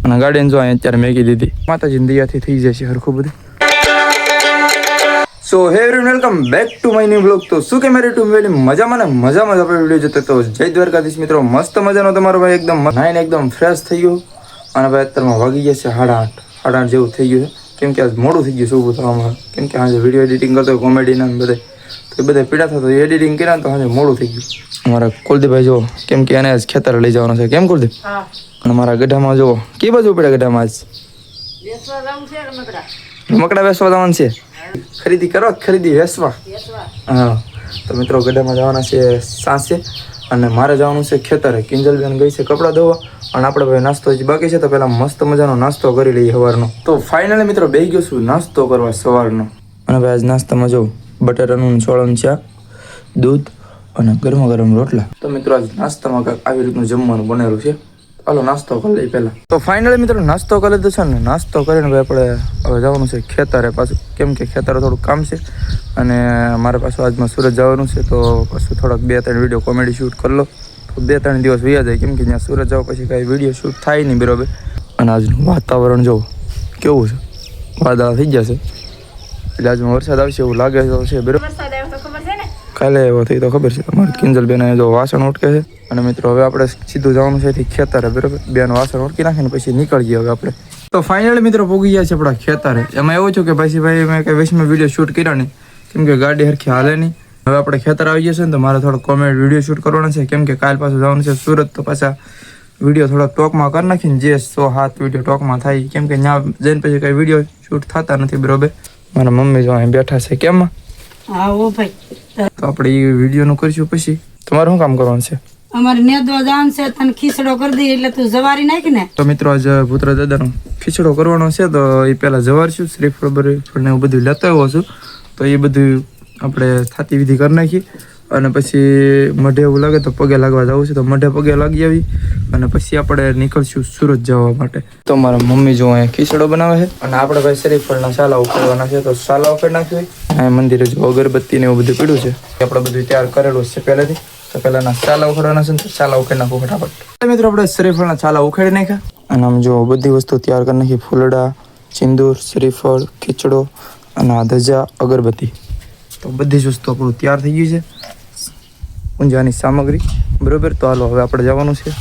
અને ગાડીને જો અત્યારે મેગી દીધી માતાજીની દયાથી થઈ જશે હરખું બધું. So hey everyone welcome back to my new blog. તો શું કે મારી ટુ વેલી મજામાં આપણે વિડીયો જોતા તો જય દ્વારકાધીશ મિત્રો. મસ્ત મજાનો તમારો ભાઈ એકદમ નાઈને એકદમ ફ્રેશ થઈ ગયો અને ભાઈ અત્યારમાં વાગી ગયા છે 8:30 જેવું થઈ ગયું છે. કેમ કે આજ મોડું થઈ ગયું શું થવામાં, કેમ કે આજે વિડીયો એડિટિંગ કરતો કોમેડીના બધે તો બધા પીડા થતો એડિટિંગ કર્યા તો આજે મોડું થઈ ગયું. અમારા કુલદીપભાઈ જો કેમ કે એને આજ ખેતર લઈ જવાનો છે. કેમ કુલદીપ? અને મારા ગઢામાં જો કે બાજુ પડ્યા ગઢામાં આજ રમકડા વેસવા જવાનું છે. ખરીદી કરો ખરીદી વેસવા. હા તો મિત્રો ગઢામાં જવાના છે સાંસે અને મારે જવાનું છે ખેતરે. કિંજલબેન ગઈ છે કપડાં ધોવા અને આપણે ભાઈ નાસ્તો હજી બાકી છે તો પહેલાં મસ્ત મજાનો નાસ્તો કરી લઈએ સવારનો. તો ફાઇનલી મિત્રો બેસી ગયો છું નાસ્તો કરવા સવારનો. અને ભાઈ આજ નાસ્તામાં જો બટાટાનું ચોળાનું શાક, દૂધ અને ગરમા ગરમ રોટલા. તો મિત્રો આજ નાસ્તામાં કાંઈક આવી રીતનું જમવાનું બનેલું છે. ચાલો નાસ્તો કરી લઈએ પહેલાં. તો ફાઇનલી મિત્રો નાસ્તો કરી લીધો છે ને નાસ્તો કરીને ભાઈ આપણે હવે જવાનું છે ખેતરે પાછું, કેમ કે ખેતરે થોડુંક કામ છે અને મારે પાછું આજમાં સુરત જવાનું છે તો પાછું થોડાક 2-3 વિડીયો કોમેડી શૂટ કરી લો તો 2-3 દિવસ વયા જાય, કેમ કે ત્યાં સુરત જાવ પછી કાંઈ વિડીયો શૂટ થાય નહીં બરાબર. અને આજનું વાતાવરણ જો કેવું છે, વાદળા થઈ જશે એટલે આજમાં વરસાદ આવશે એવું લાગે છે બરાબર. કાલે એવો થઈ તો ખબર છે તમારે. કિંજલબેન જો વાસણ ઉટકે છે અને મિત્રો હવે આપણે સીધું જવાનું છે ખેતરે બરાબર. બેન વાસણ ઉટકી નાખીને પછી નીકળીએ હવે આપણે. તો ફાઇનલી મિત્રો પહોંચી ગયા છે આપણા ખેતરે. એમાં એવું છે કે પછી ભાઈ મેં કંઈ વેશમાં વિડીયો શૂટ કર્યા નહીં, કેમ કે ગાડી હરખી હાલે નહીં. હવે આપણે ખેતર આવી જશે ને તો મારે થોડો કોમેડી વિડીયો શૂટ કરવાનો છે, કેમ કે કાલ પાછું જવાનું છે સુરત તો પાછા વિડીયો થોડા ટોકમાં કરી નાખીને જે 100-7 વિડીયો ટોકમાં થાય, કેમ કે ત્યાં જઈને પછી કંઈ વિડીયો શૂટ થતા નથી બરાબર. મારા મમ્મી જો અહીં બેઠા છે. કેમ? હા ઓ ભાઈ તો આપણે એ વિડીયોનું કરીશું પછી. તમારે શું કામ કરવાનું છે? અમારે નેદવા જાન છે, તને ખીચડો કરી દે એટલે તું જવારી નાખ ને. તો મિત્રો આજ પુત્ર દાદાનો ખીચડો કરવાનો છે તો એ પહેલાં જવાર છું શ્રીફળ બરીફળ ને એવું બધું લેતો આવ્યો છું તો એ બધું આપણે થાતી વિધિ કરી નાખી અને પછી મઢે એવું લાગે તો પગે લાગવા જવું છે તો મઢે પગે લાગી આવી અને પછી આપણે નીકળશું સુરત જવા માટે. તો મારા મમ્મી જો અહીંયા ખીચડો બનાવે છે અને આપણે ભાઈ શ્રીફળના સાલા ઉખેડવાના છે તો સાલા ઉખેડ નાખ્યું હોય. અહીંયા મંદિરે જો અગરબત્તી ને એવું બધું પીડ્યું છે, આપણે બધું તૈયાર કરેલું છે પહેલેથી. તો પહેલાંના સાલા ઉખેડવાના છે તો સાલા ઉખેડ નાખો ફટાફટ. મિત્રો આપણે શ્રીફળના સાલા ઉખેડી નાખ્યા અને આમ જો બધી વસ્તુ તૈયાર કરી નાખી. ફૂલડા, સિંદૂર, શ્રીફળ, ખીચડો અને આ ધજા, અગરબત્તી. તો બધી જ વસ્તુ આપણું તૈયાર થઈ ગઈ છે, પૂંજાની સામગ્રી બરાબર. તો હાલો હવે આપણે જવાનું છે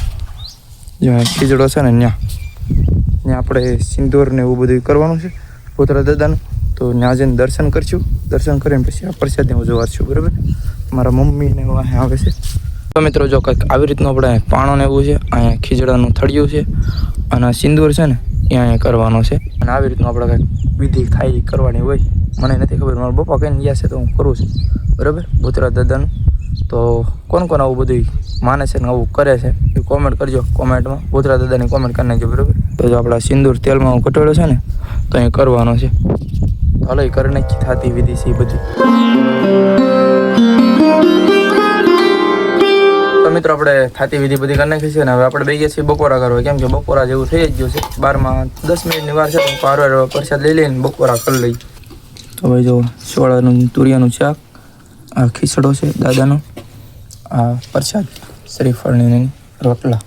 જ્યાં ખીચડો છે ને ત્યાં આપણે સિંદૂર ને એવું બધું કરવાનું છે પુત્ર દાદાનું. તો ત્યાં જઈને દર્શન કરશું, દર્શન કરીને પછી આ પ્રસાદ હું જોવાશું બરાબર. મારા મમ્મીને અહીં આવે છે. તો મિત્રો જો કંઈક આવી રીતનું આપણે પાણો ને એવું છે, અહીંયા ખીચડાનું થળિયું છે અને સિંદૂર છે ને એ અહીંયા કરવાનો છે. અને આવી રીતનું આપણે કંઈક વિધિ થાય કરવાની હોય, મને નથી ખબર. મારા પપ્પા કહીને ગયા છે તો હું કરું છું બરાબર ભૂતરા દાદાનું. તો કોણ કોણ આવું બધું માને છે ને આવું કરે છે એ કોમેન્ટ કરજો કોમેન્ટમાં. ભૂતરા દાદાની કોમેન્ટ કરી નાખજો બરાબર. તો જો આપણા સિંદૂર તેલમાં હું કટોળ્યો છે ને તો અહીં કરવાનો છે. હાલો એ કરી નાખી થતી વિધિ છે એ બધી. તો મિત્રો આપણે થતી વિધિ બધી કરી નાખી છે ને હવે આપણે બે ગયા છીએ બપોરા કરવા, કેમ કે બપોરા જેવું થઈ જ ગયું છે. 12-10 મિનિટની વાર છે તો પારવાર પ્રસાદ લઈ લઈને બપોરા કરી લઈ. તો ભાઈ જો સોળાનું તુરિયાનું શાક, આ ખીચડો છે દાદાનો, આ પ્રસાદ શ્રીફળની રોટલા.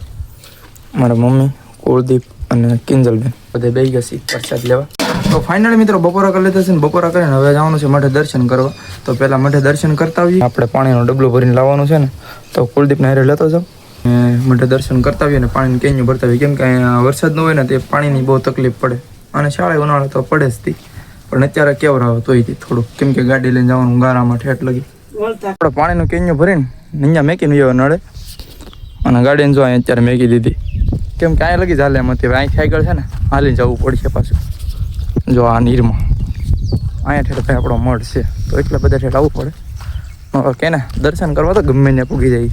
મારા મમ્મી, કુલદીપ અને કિંજલબેન બધે બેસી ગયા છે પ્રસાદ લેવા. તો ફાઇનલી મિત્રો બપોરા કરી લીધા છે ને બપોરા કરીને હવે જવાનું છે મઠે દર્શન કરવા. તો પહેલાં મઠે દર્શન કરતા આવીએ. આપણે પાણીનો ડબલો ભરીને લાવવાનું છે ને તો કુલદીપને હારે લેતો જાઉં મઠે દર્શન કરતા આવીએ ને પાણીની કેન્યું ભરતા આવીએ, કેમ કે અહીંયા વરસાદ ન હોય ને તે પાણીની બહુ તકલીફ પડે અને શાળાએ ઉનાળે તો પડે જ તી, પણ અત્યારે કેવર આવે તોય થોડુંક, કેમ કે ગાડી લઈને જવાનું ગારામાં ઠેઠ લગી. આપણે પાણીનું કેન્યું ભરીને અહીંયા મેકીને જવા નડે અને ગાડીને જો અહીં અત્યારે મેકી દીધી, કેમ કે અહીંયા લગી ચાલે એમ હતી. અહીંથી આગળ છે ને હાલીને જવું પડશે પાછું. જો આ નીરમાં અહીંયા ઠેઠ ભાઈ આપણો મઢ છે તો એટલા બધા ઠેઠ આવવું પડે કે ને દર્શન કરવા તો ગમે ને પૂગી જાય.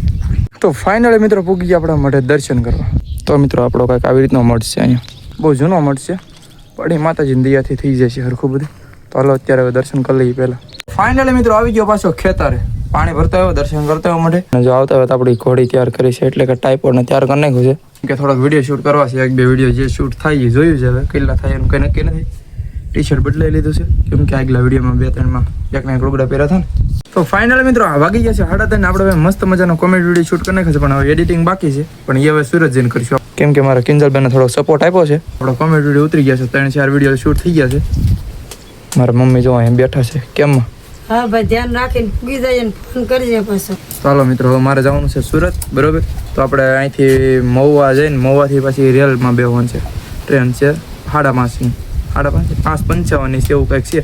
તો ફાઇનલી મિત્રો પૂગી ગયા આપણા મઢે દર્શન કરવા. તો મિત્રો આપણો કાંઈક આવી રીતનો મઢ છે, અહીંયા બહુ જૂનો મઢ છે પણ એ માતાજીની દયાથી થઈ જશે હરખું બધું. તો હાલો અત્યારે હવે દર્શન કરી લઈએ પહેલાં. ફાઇનલી મિત્રો આવી ગયો પાછો ખેતરે, પાણી ભરતા હોય દર્શન કરતા હોય મઢે. અને જો આવતા હોય તો આપણી ઘોડી તૈયાર કરી છે એટલે કે ટાઈપોડને તૈયાર કરી નાખ્યું છે, કે થોડાક વિડીયો શૂટ કરવા છે. 1-2 વિડીયો જે શૂટ થાય એ જોયું છે, હવે કેટલા થાય એનું કંઈ નક્કી નથી. ટી શર્ટ બદલાઈ લીધું છે કેમ કે આગલા વિડીયોમાં 2-3માં એકના એક લુગડા પહેર્યા હતા ને. તો ફાઇનલ મિત્રો આ વાગી ગયા છે 3:30. આપણે હવે મસ્ત મજાનો કોમેડી વિડીયો શૂટ કરી નાખ્યો છે, પણ હવે એડિટિંગ બાકી છે, પણ એ હવે સુરત જઈને કરીશું કેમ કે મારા કિંજલબેનને થોડો સપોર્ટ આપ્યો છે. આપણો કોમેડી વિડીયો ઉતરી ગયા છે, 3-4 વિડીયો શૂટ થઈ ગયા છે. મારા મમ્મી જો અહીંયા બેઠા છે કેમ. હા ભાઈ ધ્યાન રાખીને પૂગી જાય ને ફોન કરજે પાછો. ચાલો મિત્રો હવે મારે જવાનું છે સુરત, બરોબર. તો આપણે અહીંથી મહુવા જઈને મહુવાથી પછી રેલમાં બેસવાનું છે. ટ્રેન છે 5:30 5:55 છે એવું કંઈક છે,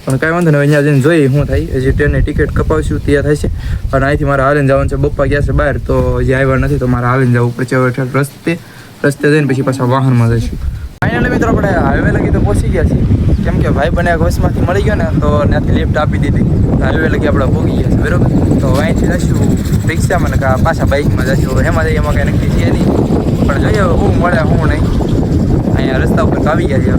પણ કાંઈ વાંધો નહીં. અહીંયા જઈને જોઈએ શું થાય. હજી ટ્રેનની ટિકિટ કપાવશું ત્યાં થાય છે, અને અહીંથી મારે હાલીને જવાનું છે. બપ્પા ગયા છે બહાર તો હજી આવ્યા નથી, તો મારે હાલીને જવું પડશે. હવે રસ્તે જઈને પછી પાછા વાહનમાં જઈશું. ફાઇનલી મિત્રો આપણે હાઈવે લગી તો પહોંચી ગયા છીએ, કેમ કે ભાઈ બને બસમાંથી મળી ગયો ને તો ત્યાંથી લિફ્ટ આપી દીધી. હાઈવે લગી આપણે પહોંચી ગયા છે, બરોબર. તો અહીંથી જઈશું રિક્ષામાં ને પાછા બાઇકમાં જઈશું. એમાં જઈએ એમાં કંઈ નક્કી છે નહીં, પણ જોઈએ હું મળે હું નહીં. અહીંયા રસ્તા ઉપર આવી ગયા છે.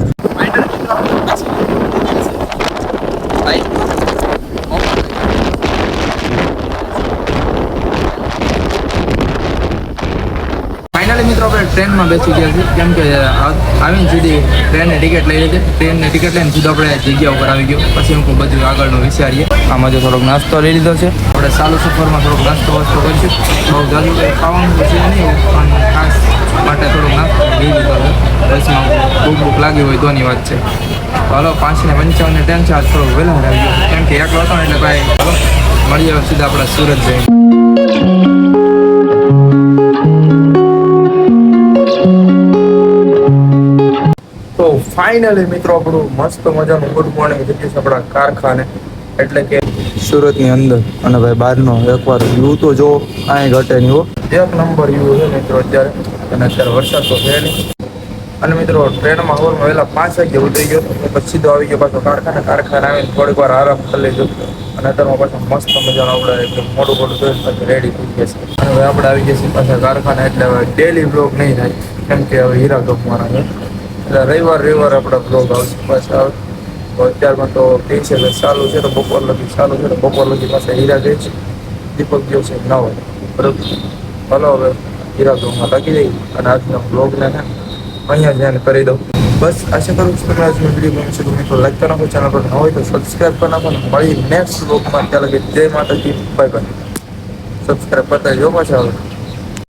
ફાઇનલી મિત્રો આપણે ટ્રેનમાં બેસી ગયા છીએ, કેમ કે આવીને સીધી ટ્રેનની ટિકિટ લઈ લીધી. ટ્રેનની ટિકિટ લઈને સીધો આપણે જગ્યા ઉપર આવી ગયો. પછી હું બધું આગળનું વિચારીએ. આમાં જો થોડોક નાસ્તો લઈ લીધો છે. આપણે ચાલુ સફરમાં થોડોક નાસ્તો કરીશું. બહુ જાજુ કંઈ ખાવાનું પછી નહીં, પણ ખાસ માટે થોડોક નાસ્તો લઈ લીધો છે. બસમાં ભૂખ લાગી હોય તોની વાત છે. હાલો 5:55 ટ્રેન છે. આજ થોડોક વહેલા આવી ગયો કેમ કે એકલો હતો ને, એટલે ભાઈ હાલો મળીએ સીધા આપણે સુરત જઈએ. તો ફાઇનલી મિત્રો આપણું મસ્ત મજાનું ગુડ મોર્નિંગ થઈ ગયું છે આપણા કારખાને, એટલે કે સુરતની અંદર. અને ભાઈ બહારનો એકવાર વ્યૂ તો જો કાંઈ ઘટે નહીં હો, 1 નંબર વ્યૂ છે મિત્રો અત્યારે. અને અત્યારે વરસાદ તો છે નહીં. અને મિત્રો ટ્રેનમાં હવારમાં વહેલા 5 વાગે ઉતરી ગયો, પછી સીધો આવી ગયો પાછો કારખાને આવીને થોડીક વાર આરામ કરી લીધો. અને અત્યારમાં પાછો મસ્ત મજાનો આપણે એકદમ મોટું જોઈને પછી રેડી થઈ ગયા છે. અને હવે આપણે આવી ગયા છીએ પાછા કારખાને, એટલે હવે ડેલી બ્લોગ નહીં થાય કેમ કે હવે હીરા ગમવાના છે. એટલે રવિવાર આપણા બ્લોગ આવશે પાછા આવે. તો અત્યારમાં તો કહે છે કે ચાલુ છે તો બપોર લગી ચાલુ છે, તો બપોર લગી પાછા હીરા ગઈ છે. દીપક ગયો છે 9 બરોબર. ચાલો હવે હીરા બ્લોગમાં લાગી જઈએ અને આજનો બ્લોગને અહીંયા ધ્યાન કરી દઉં. બસ આશા કરું છું તમને આજનો વિડીયો ગમશે. તો મિત્રો લાઈક કરી નાખો, ચેનલ પર ન હોય તો સબસ્ક્રાઈબ કરી નાખો. મળી નેક્સ્ટ બ્લોગમાં. ત્યાં લગી જય માતાજી, બાય બાય. સબસ્ક્રાઈબ કરતા જો પાછા હવે.